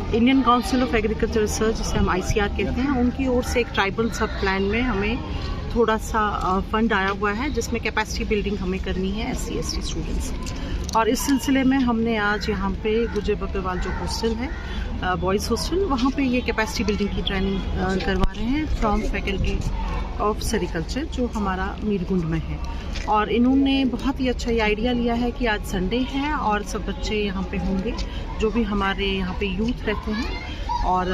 Indian council of agriculture research, जिसे हम ICR कहते हैं, उनकी ओर से एक ट्राइबल सब प्लान में हमें थोड़ा सा फंड आया हुआ है, जिसमें कैपेसिटी बिल्डिंग हमें करनी है SC ST स्टूडेंट्स। और इस सिलसिले में हमने आज यहाँ पे गुजर बकरवाल जो हॉस्टल है, बॉयज़ हॉस्टल, वहाँ पे ये कैपेसिटी बिल्डिंग की ट्रेनिंग करवा रहे हैं फ्रॉम फैकल्टी ऑफ सेरिकल्चर, जो हमारा मीरगुंड में है। और इन्होंने बहुत ही अच्छा ये आइडिया लिया है कि आज संडे है और सब बच्चे यहाँ पे होंगे, जो भी हमारे यहाँ पे यूथ रहते हैं और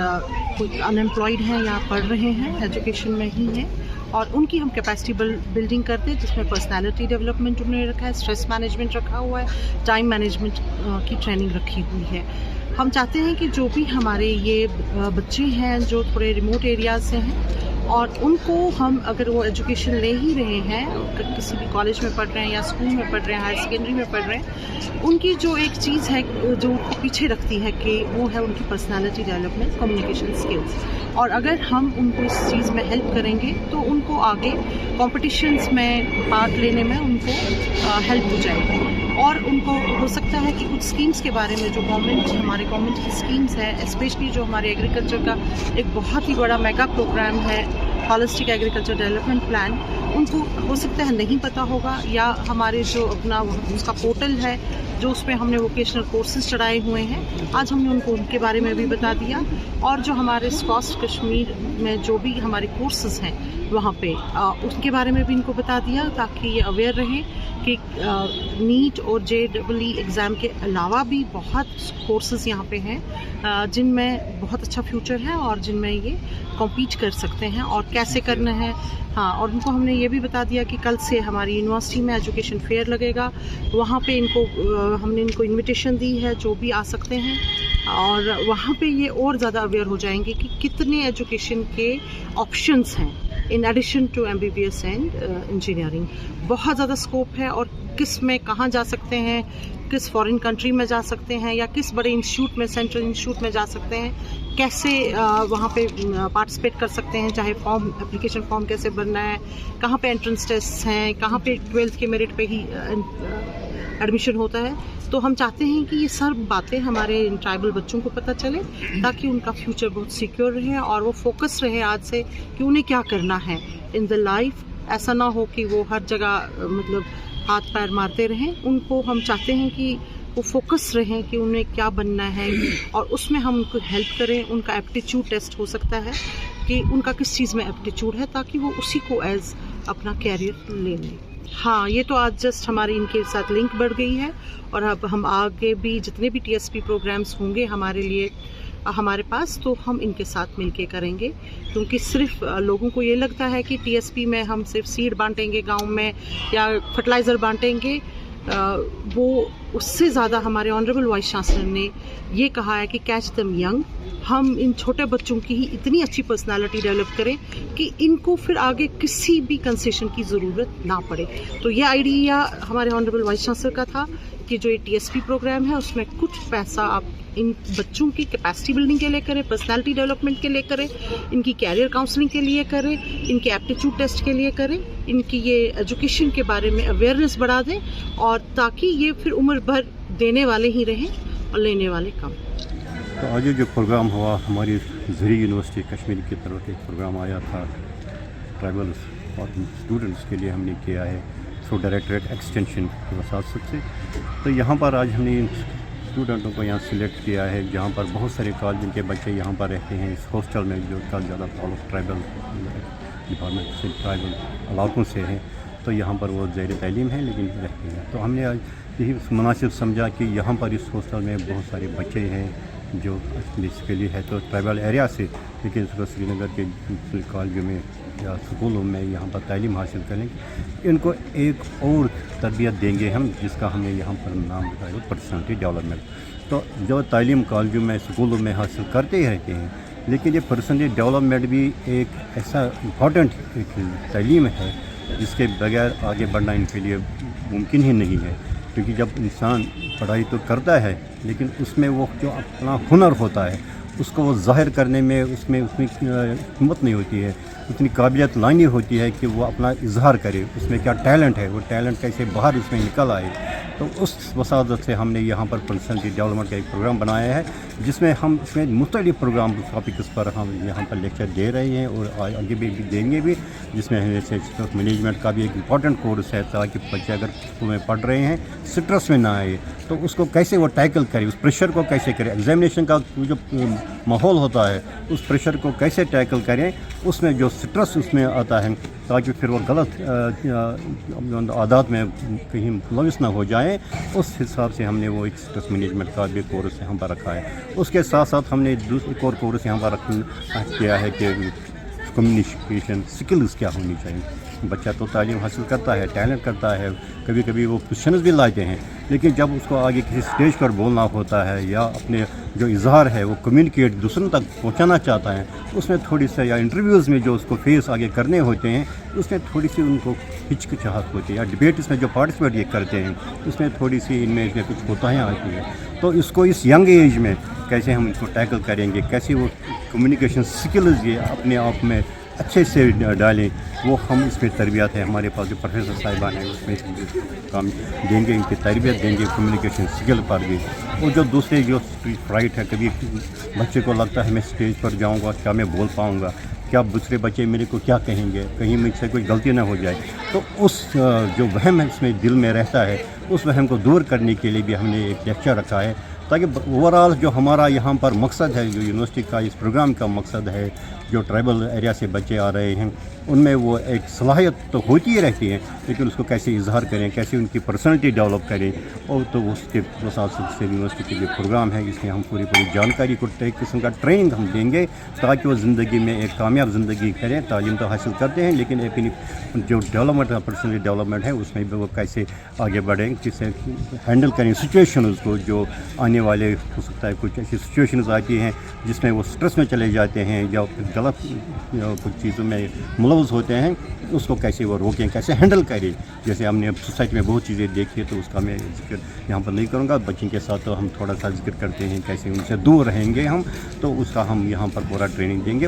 कोई अनएम्प्लॉयड हैं या पढ़ रहे हैं, एजुकेशन में ही हैं, और उनकी हम कैपेसिटी बिल्डिंग करते हैं, जिसमें पर्सनालिटी डेवलपमेंट उन्होंने रखा है, स्ट्रेस मैनेजमेंट रखा हुआ है, टाइम मैनेजमेंट की ट्रेनिंग रखी हुई है। हम चाहते हैं कि जो भी हमारे ये बच्चे हैं जो थोड़े रिमोट एरियाज से हैं, और उनको हम, अगर वो एजुकेशन ले ही रहे हैं, किसी भी कॉलेज में पढ़ रहे हैं या स्कूल में पढ़ रहे हैं, हायर सेकेंडरी में पढ़ रहे हैं, उनकी जो एक चीज़ है जो उनको पीछे रखती है कि वो है उनकी पर्सनालिटी डेवलपमेंट, कम्युनिकेशन स्किल्स। और अगर हम उनको इस चीज़ में हेल्प करेंगे तो उनको आगे कॉम्पिटिशन्स में पार्ट लेने में उनको हेल्प हो जाएगी। और उनको हो सकता है कि कुछ स्कीम्स के बारे में, जो हमारे गवर्नमेंट की स्कीम्स है, स्पेशली जो हमारे एग्रीकल्चर का एक बहुत ही बड़ा मेगा प्रोग्राम है, हॉलिस्टिक एग्रीकल्चर डेवलपमेंट प्लान, उनको हो सकता है नहीं पता होगा, या हमारे जो अपना उसका पोर्टल है जो उसमें हमने वोकेशनल कोर्सेज चढ़ाए हुए हैं, आज हमने उनको उनके बारे में भी बता दिया। और जो हमारे स्कॉस्ट कश्मीर में जो भी हमारे कोर्सेज हैं वहाँ पे उसके बारे में भी इनको बता दिया, ताकि ये अवेयर रहें कि नीट और JEE एग्ज़ाम के अलावा भी बहुत कोर्सेज यहाँ पे हैं जिनमें बहुत अच्छा फ्यूचर है और जिनमें ये कॉम्पीट कर सकते हैं और कैसे करना है। हाँ, और उनको हमने ये भी बता दिया कि कल से हमारी यूनिवर्सिटी में एजुकेशन फेयर लगेगा, वहाँ पे हमने इनको इनविटेशन दी है, जो भी आ सकते हैं, और वहाँ पे ये और ज़्यादा अवेयर हो जाएंगे कि कितने एजुकेशन के ऑप्शंस हैं in addition to MBBS and engineering. बहुत ज़्यादा स्कोप है, और किस में कहाँ जा सकते हैं, किस फॉरेन कंट्री में जा सकते हैं, या किस बड़े इंस्टीट्यूट में, सेंट्रल इंस्टीट्यूट में जा सकते हैं, कैसे वहाँ पे पार्टिसिपेट कर सकते हैं, चाहे एप्लीकेशन फॉर्म कैसे भरना है, कहाँ पे एंट्रेंस टेस्ट हैं, कहाँ पे 12th के मेरिट पे ही एडमिशन होता है। तो हम चाहते हैं कि ये सब बातें हमारे ट्राइबल बच्चों को पता चले, ताकि उनका फ्यूचर बहुत सिक्योर रहे और वो फोकस रहे आज से कि उन्हें क्या करना है इन द लाइफ। ऐसा ना हो कि वो हर जगह मतलब हाथ पैर मारते रहें। उनको हम चाहते हैं कि वो फोकस रहें कि उन्हें क्या बनना है, और उसमें हम उनको हेल्प करें। उनका एप्टीट्यूड टेस्ट हो सकता है कि उनका किस चीज़ में एप्टीट्यूड है, ताकि वो उसी को एज अपना कैरियर ले लें। हाँ, ये तो आज जस्ट हमारी इनके साथ लिंक बढ़ गई है, और अब हम आगे भी जितने भी TSP प्रोग्राम्स होंगे हमारे लिए हमारे पास, तो हम इनके साथ मिलके करेंगे। क्योंकि सिर्फ लोगों को ये लगता है कि TSP में हम सिर्फ सीड बांटेंगे गांव में या फर्टिलाइज़र बांटेंगे, वो उससे ज़्यादा हमारे ऑनरेबल वाइस चांसलर ने ये कहा है कि कैच दम यंग। हम इन छोटे बच्चों की ही इतनी अच्छी पर्सनालिटी डेवलप करें कि इनको फिर आगे किसी भी कंसेशन की ज़रूरत ना पड़े। तो ये आइडिया हमारे ऑनरेबल वाइस चांसलर का था कि जो ये TSP प्रोग्राम है उसमें कुछ पैसा आप इन बच्चों की कैपेसिटी बिल्डिंग के लिए करें, पर्सनालिटी डेवलपमेंट के लिए करें, इनकी कैरियर काउंसलिंग के लिए करें, इनके एप्टीट्यूड टेस्ट के लिए करें, इनकी ये एजुकेशन के बारे में अवेयरनेस बढ़ा दें, और ताकि ये फिर उम्र भर देने वाले ही रहें और लेने वाले कम। तो आज जो प्रोग्राम हुआ, हमारी ज़री यूनिवर्सिटी कश्मीर की तरफ एक प्रोग्राम आया था ट्राइबल और स्टूडेंट्स के लिए हमने किया है थ्रू डायरेक्टरेट एक्सटेंशन के वसात से। तो यहाँ पर आज हमने स्टूडेंटों को यहाँ सिलेक्ट किया है, जहाँ पर बहुत सारे कॉलेज के बच्चे यहाँ पर रहते हैं इस हॉस्टल में, जो का ज़्यादा ताल्लुक़ ट्राइबल डिपार्टमेंट से, ट्राइबल इलाकों से है। तो यहाँ पर वो ज़ेर तालीम है लेकिन रहते हैं। तो हमने आज यही मुनासिब समझा कि यहाँ पर इस हॉस्टल में बहुत सारे बच्चे हैं जो बेसिकली है तो ट्राइबल एरिया से, लेकिन श्रीनगर के कॉलेजों में या स्कूलों में यहाँ पर तालीम हासिल करेंगे। इनको एक और तरबियत देंगे हम, जिसका हमने यहाँ पर नाम बताया पर्सनैलिटी डेवलपमेंट। तो जो तालीम कॉलेजों में स्कूलों में हासिल करते ही रहते हैं, लेकिन ये पर्सनैलिटी डेवलपमेंट भी एक ऐसा इम्पॉर्टेंट एक तालीम है जिसके बगैर आगे बढ़ना इनके लिए मुमकिन ही नहीं है। क्योंकि जब इंसान पढ़ाई तो करता है, लेकिन उसमें वो जो अपना हुनर होता है उसको वो ज़ाहिर करने में उसमें उतनी हिम्मत नहीं होती है, उतनी काबिलियत लानी होती है कि वो अपना इजहार करे, उसमें क्या टैलेंट है, वो टैलेंट कैसे बाहर उसमें निकल आए। تو اس وسادت سے ہم نے یہاں پر پرسنالٹی ڈیولپمنٹ کا ایک پروگرام بنایا ہے جس میں ہم اس میں مختلف پروگرام ٹاپکس پر ہم یہاں پر لیکچر دے رہے ہیں اور آگے بھی دیں گے بھی، جس میں اسٹریس مینجمنٹ کا بھی ایک امپورٹنٹ کورس ہے تاکہ بچے اگر اسکول میں پڑھ رہے ہیں اسٹریس میں نہ آئے تو اس کو کیسے وہ ٹیکل کرے، اس پریشر کو کیسے کرے، ایگزامینیشن کا جو ماحول ہوتا ہے اس پریشر کو کیسے ٹیکل کریں، اس میں جو اسٹریس اس میں آتا ہے تاکہ پھر وہ غلط عادات میں کہیں ملوث نہ ہو جائیں، اس حساب سے ہم نے وہ ایک اسٹریس مینجمنٹ کا بھی کورس یہاں پر رکھا ہے۔ اس کے ساتھ ساتھ ہم نے ایک اور کورس یہاں پر کیا ہے کہ کمیونیکیشن سکلز کیا ہونی چاہیے۔ بچہ تو تعلیم حاصل کرتا ہے، ٹیلنٹ کرتا ہے، کبھی کبھی وہ کوشچنز بھی لاتے ہیں، لیکن جب اس کو آگے کسی اسٹیج پر بولنا ہوتا ہے یا اپنے جو اظہار ہے وہ کمیونیکیٹ دوسروں تک پہنچانا چاہتا ہے، اس میں تھوڑی سی یا انٹرویوز میں جو اس کو فیس آگے کرنے ہوتے ہیں اس میں تھوڑی سی ان کو ہچکچاہٹ ہوتی ہے، یا ڈبیٹس میں جو پارٹیسپیٹ یہ کرتے ہیں اس میں تھوڑی سی ان میں کچھ کوتاہیاں آتی ہیں۔ تو اس کو اس ینگ ایج میں کیسے ہم اس کو ٹیکل کریں گے، کیسے وہ کمیونیکیشن سکلز یہ اپنے آپ میں اچھے سے ڈالیں، وہ ہم اس میں تربیت ہے، ہمارے پاس جو پروفیسر صاحبان ہیں اس میں کام دیں گے، ان کی تربیت دیں گے کمیونیکیشن سکل پر بھی۔ اور جو دوسرے جو اسپیچ فرائٹ ہے، کبھی بچے کو لگتا ہے میں اسٹیج پر جاؤں گا کیا میں بول پاؤں گا، کیا دوسرے بچے میرے کو کیا کہیں گے، کہیں مجھ سے کوئی غلطی نہ ہو جائے، تو اس جو وہم اس میں دل میں رہتا ہے اس وہم کو دور کرنے کے لیے بھی ہم نے ایک لیکچر رکھا ہے تاکہ اوورآل جو ہمارا یہاں پر مقصد ہے، جو یونیورسٹی کا اس پروگرام کا مقصد ہے، جو ٹرائبل ایریا سے بچے آ رہے ہیں ان میں وہ ایک صلاحیت تو ہوتی ہی رہتی ہے، لیکن اس کو کیسے اظہار کریں، کیسے ان کی پرسنالٹی ڈیولپ کریں، اور تو اس کے ساتھ سے یونیورسٹی کے جو پروگرام ہے اس میں ہم پوری جانکاری کو ایک قسم کا ٹریننگ ہم دیں گے تاکہ وہ زندگی میں ایک کامیاب زندگی کریں۔ تعلیم تو حاصل کرتے ہیں لیکن اپنی جو ڈیولپمنٹ پرسنل ڈیولپمنٹ ہے اس میں بھی وہ کیسے آگے بڑھیں، کسے ہینڈل کریں سچویشنز کو، جو آنے والے ہو سکتا ہے کچھ ایسی سچویشنز آتی ہیں جس میں وہ سٹریس میں چلے جاتے ہیں یا غلط کچھ چیزوں میں ملوث ہوتے ہیں، اس کو کیسے وہ روکیں، کیسے ہینڈل کریں۔ جیسے ہم نے اب سوسائٹی میں بہت چیزیں دیکھی ہے تو اس کا میں ذکر یہاں پر نہیں کروں گا، بچوں کے ساتھ تو ہم تھوڑا سا ذکر کرتے ہیں کیسے ان سے دور رہیں گے ہم، تو اس کا ہم یہاں پر پورا ٹریننگ دیں گے۔